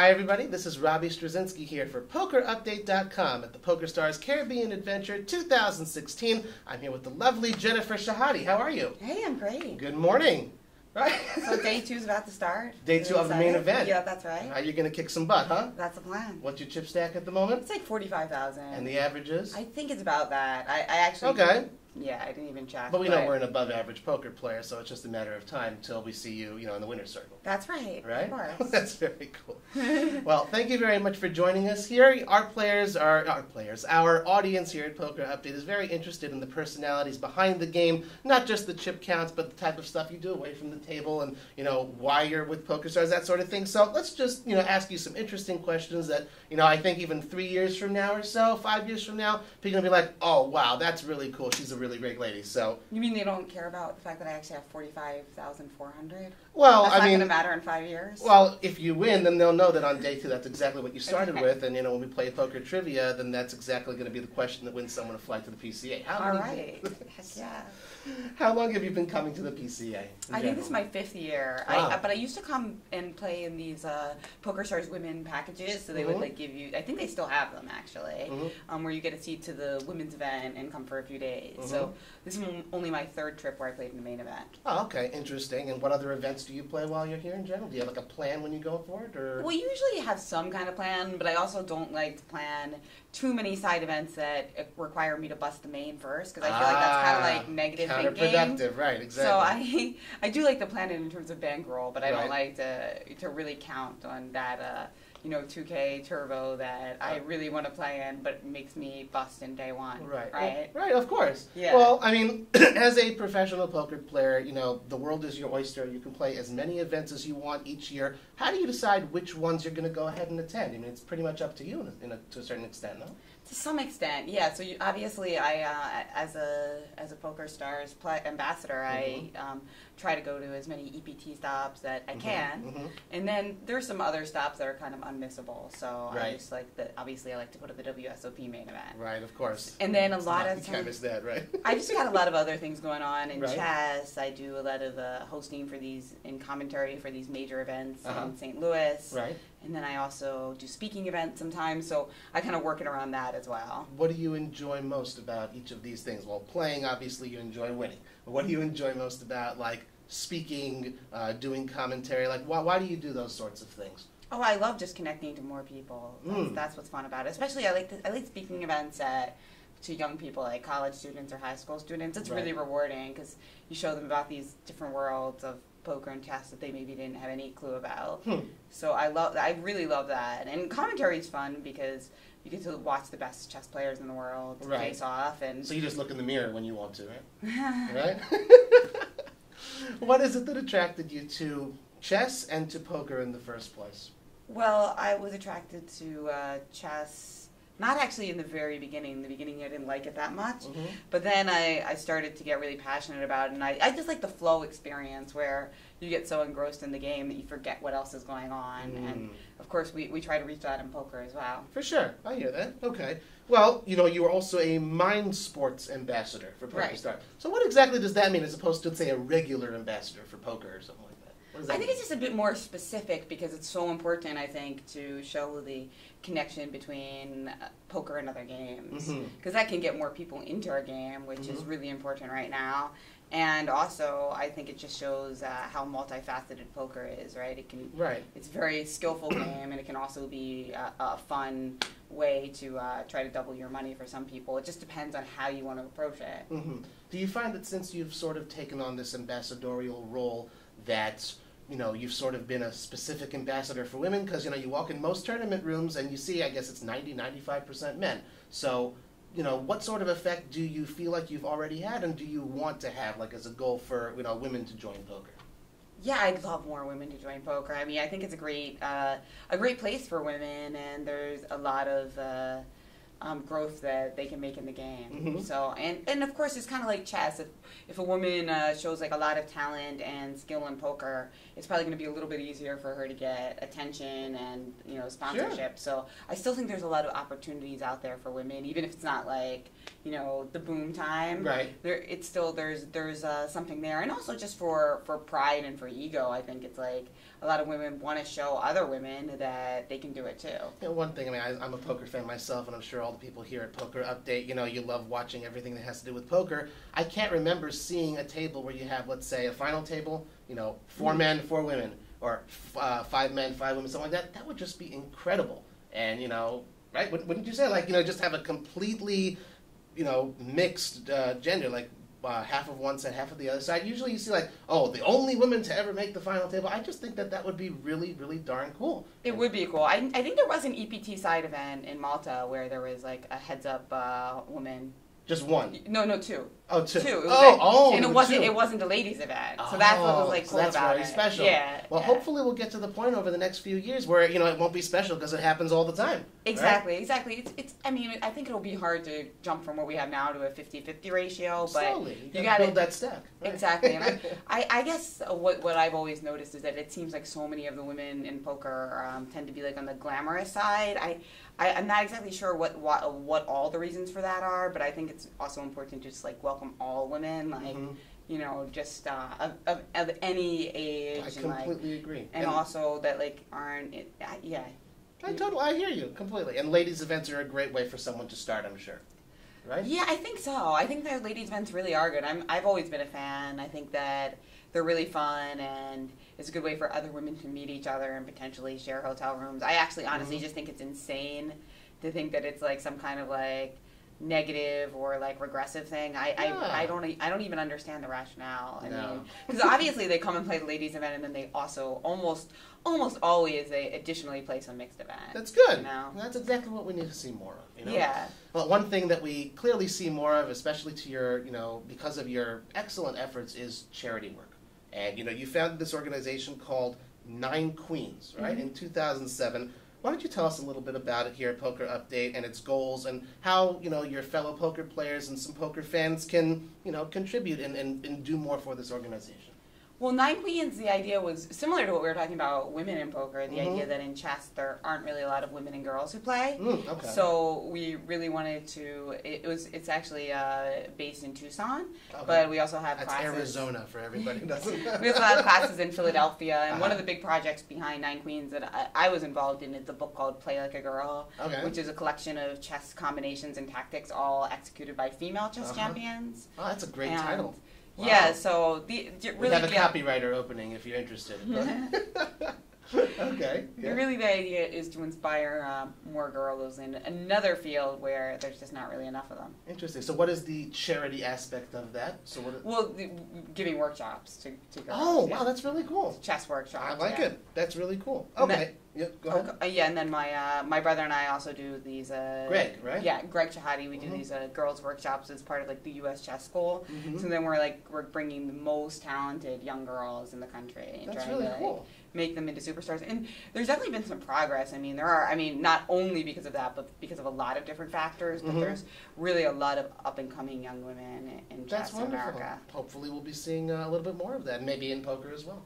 Hi everybody, this is Robbie Straczynski here for PokerUpdate.com at the PokerStars Caribbean Adventure 2016. I'm here with the lovely Jennifer Shahade. How are you? Hey, I'm great. Good morning. Right? So day 2 is about to start. Day 2 of the main event. Yeah, that's right. You're going to kick some butt, huh? That's the plan. What's your chip stack at the moment? It's like 45,000. And the average is? I think it's about that. I actually... Okay. Yeah, I didn't even check. But we know we're an above-average poker player, so it's just a matter of time until we see you, in the winner's circle. That's right. Right? Of course. That's very cool. Well, thank you very much for joining us here. Our audience here at Poker Update is very interested in the personalities behind the game, not just the chip counts, but the type of stuff you do away from the table and, why you're with PokerStars, that sort of thing. So let's just, ask you some interesting questions that, I think even 3 years from now or so, 5 years from now, people are going to be like, oh, wow, that's really cool. She's a really great lady. So you mean they don't care about the fact that I actually have 45,400? Well, that's not going to matter in 5 years? Well, if you win, then they'll know that on day 2 that's exactly what you started with. And, when we play poker trivia, then that's exactly going to be the question that wins someone a flight to the PCA. All right. Heck yeah. How long have you been coming to the PCA? I think this is my 5th year. Wow. But I used to come and play in these PokerStars women packages, so they would give you. I think they still have them actually, where you get a seat to the women's event and come for a few days. So this is only my 3rd trip where I played in the main event. Oh, okay, interesting. And what other events do you play while you're here in general? Do you have like a plan when you go for it, or? We usually have some kind of plan, but I also don't like to plan too many side events that require me to bust the main first, because I feel like that's kind of like negative thinking. Counterproductive, right? Exactly. So I do like to plan it in terms of bankroll, but I don't like to really count on that 2K turbo that I really want to play in, but it makes me bust in day 1. Right. Right. Right. Of course. Yeah. Well, I mean, as a professional poker player, the world is your oyster. You can play as many events as you want each year. How do you decide which ones you're going to go ahead and attend? I mean, it's pretty much up to you to a certain extent, no? To some extent, yeah. So obviously, I as a PokerStars ambassador, I try to go to as many EPT stops that I can, and then there's some other stops that are kind of unmissable. So I just obviously I like to go to the WSOP main event. Right, of course. And then a lot of times, you can't miss that, right? I just got a lot of other things going on in chess. I do a lot of hosting for these and commentary for these major events in St. Louis. Right. And then I also do speaking events sometimes, so I kind of work it around that as well. What do you enjoy most about each of these things? Well, playing, obviously, you enjoy winning. But what do you enjoy most about, like, speaking, doing commentary? Like, why do you do those sorts of things? Oh, I love just connecting to more people. That's what's fun about it. Especially, I like speaking events to young people, like college students or high school students. It's really rewarding because you show them about these different worlds of poker and chess that they maybe didn't have any clue about. So I really love that. And commentary is fun because you get to watch the best chess players in the world face off. And so you just look in the mirror when you want to, right? Right? What is it that attracted you to chess and to poker in the first place? Well, I was attracted to chess. Not actually in the very beginning. In the beginning, I didn't like it that much. But then I started to get really passionate about it. And I just like the flow experience where you get so engrossed in the game that you forget what else is going on. And, of course, we try to reach that in poker as well. For sure. I hear that. Okay. Well, you are also a Mind Sports ambassador for PokerStars. So what exactly does that mean as opposed to, say, a regular ambassador for poker or something like that? I think it's just a bit more specific because it's so important, I think, to show the connection between poker and other games. Because that can get more people into our game, which is really important right now. And also, I think it just shows how multifaceted poker is, right? It's a very skillful game, and it can also be a fun way to try to double your money for some people. It just depends on how you want to approach it. Do you find that since you've sort of taken on this ambassadorial role that you've sort of been a specific ambassador for women? Because, you walk in most tournament rooms and you see, I guess it's 95% men. So, what sort of effect do you feel like you've already had and do you want to have, like, as a goal for, women to join poker? Yeah, I'd love more women to join poker. I mean, I think it's a great place for women, and there's a lot of growth that they can make in the game. So, and of course, it's kind of like chess. If a woman shows like a lot of talent and skill in poker, it's probably going to be a little bit easier for her to get attention and sponsorship. So, I still think there's a lot of opportunities out there for women, even if it's not like the boom time. Right. It's still there's something there, and also just for pride and for ego. I think it's like a lot of women want to show other women that they can do it too. One thing, I'm a poker fan myself, and I'm sure all the people here at Poker Update, you love watching everything that has to do with poker. I can't remember seeing a table where you have, let's say, a final table, 4 men, 4 women, or 5 men, 5 women, something like that. That would just be incredible. And, right? Wouldn't you say? Like, just have a completely, mixed gender, like, half of one side, half of the other side. Usually you see like, the only women to ever make the final table. I just think that would be really, really darn cool. It would be cool. I think there was an EPT side event in Malta where there was like a heads-up woman. Just one? No, 2. Oh, 2. It was and it wasn't a ladies' event. So that's what was like cool that's about very special. Yeah. Well, hopefully we'll get to the point over the next few years where it won't be special because it happens all the time. Exactly, right? Exactly. It's. I mean, I think it'll be hard to jump from what we have now to a 50-50 ratio, but slowly you got to build that stack. Right? Exactly. And I guess what I've always noticed is that it seems like so many of the women in poker tend to be like on the glamorous side. I'm not exactly sure what all the reasons for that are, but I think it's also important to just like welcome all women, like just of any age. I completely agree. And also that like aren't I hear you completely. And ladies' events are a great way for someone to start, I'm sure. Right? Yeah, I think so. I think that ladies' events really are good. I've always been a fan. I think that they're really fun and it's a good way for other women to meet each other and potentially share hotel rooms. I actually honestly just think it's insane to think that it's like some kind of like negative or like regressive thing. I don't even understand the rationale. I mean, because obviously they come and play the ladies' event and then they also almost always they additionally play some mixed event. That's good. That's exactly what we need to see more of. Yeah. Well, one thing that we clearly see more of, especially to your because of your excellent efforts, is charity work. And you founded this organization called 9 Queens, right, in 2007. Why don't you tell us a little bit about it here at Poker Update and its goals and how, your fellow poker players and some poker fans can, contribute and do more for this organization? Well, 9 Queens, the idea was similar to what we were talking about women in poker, the idea that in chess there aren't really a lot of women and girls who play. Okay. So we really wanted to, it's actually based in Tucson, but we also have classes. That's Arizona for everybody who doesn't know. We also have classes in Philadelphia, and one of the big projects behind 9 Queens that I was involved in is a book called Play Like a Girl, which is a collection of chess combinations and tactics all executed by female chess champions. Oh, that's a great title. Wow. Yeah, so we have a copywriter opening if you're interested. Okay. Yeah. Really, the idea is to inspire more girls in another field where there's just not really enough of them. Interesting. So, what is the charity aspect of that? So, giving workshops to girls. Oh, wow, that's really cool. Chess workshops. I like it. That's really cool. Okay. Go ahead. And then my brother and I also do these. Greg, right? Yeah, Greg Shahade. We do these girls workshops as part of like the U.S. Chess School. So then we're bringing the most talented young girls in the country and trying to cool. make them into superstars. And there's definitely been some progress. I mean, not only because of that, but because of a lot of different factors. But there's really a lot of up and coming young women in chess in America. Hopefully, we'll be seeing a little bit more of that, maybe in poker as well.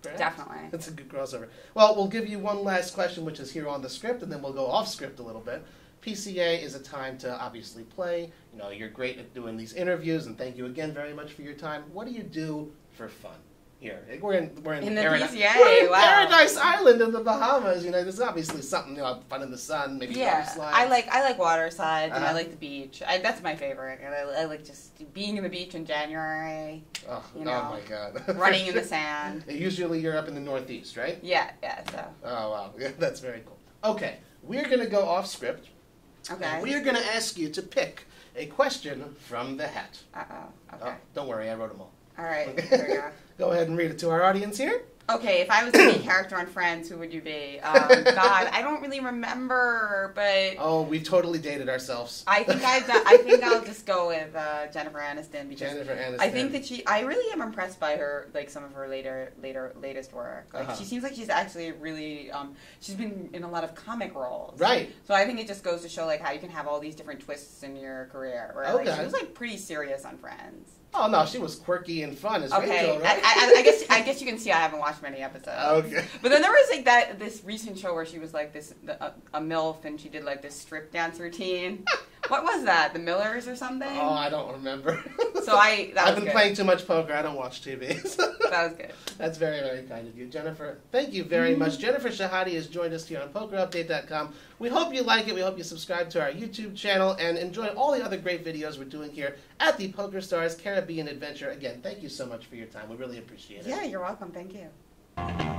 Perhaps. Definitely. That's a good crossover. Well, we'll give you one last question, which is here on the script, and then we'll go off script a little bit. PCA is a time to obviously play. You're great at doing these interviews, and thank you again very much for your time. What do you do for fun? Here, we're in the Paradise. PCA. We're in Paradise Island in the Bahamas. There's obviously something fun in the sun, maybe water slides. I like water slides and I like the beach. That's my favorite. And I like just being in the beach in January. Oh my God! Running in the sand. Usually you're up in the Northeast, right? Yeah. So. Oh wow, that's very cool. Okay, we're gonna go off script. Okay. And we're gonna ask you to pick a question from the hat. Okay. Oh, don't worry, I wrote them all. All right. There we go. Go ahead and read it to our audience here. Okay, if I was the main character on Friends, who would you be? God, I don't really remember, but oh, we've totally dated ourselves. I think I'll just go with Jennifer Aniston because Jennifer Aniston. I think that I really am impressed by her, like some of her latest work. Like she seems like she's actually really, she's been in a lot of comic roles. Right. So I think it just goes to show like how you can have all these different twists in your career. Where like, she was like pretty serious on Friends. Oh no, she was quirky and fun as Rachel, right? I guess you can see I haven't watched many episodes. Okay. But then there was like this recent show where she was like a MILF and she did like this strip dance routine. What was that? The Millers or something? Oh, I don't remember. So I've been playing too much poker. I don't watch TV. That was good. That's very, very kind of you, Jennifer. Thank you very much. Jennifer Shahade has joined us here on PokerUpdate.com. We hope you like it. We hope you subscribe to our YouTube channel and enjoy all the other great videos we're doing here at the PokerStars Caribbean Adventure. Again, thank you so much for your time. We really appreciate it. Yeah, you're welcome. Thank you.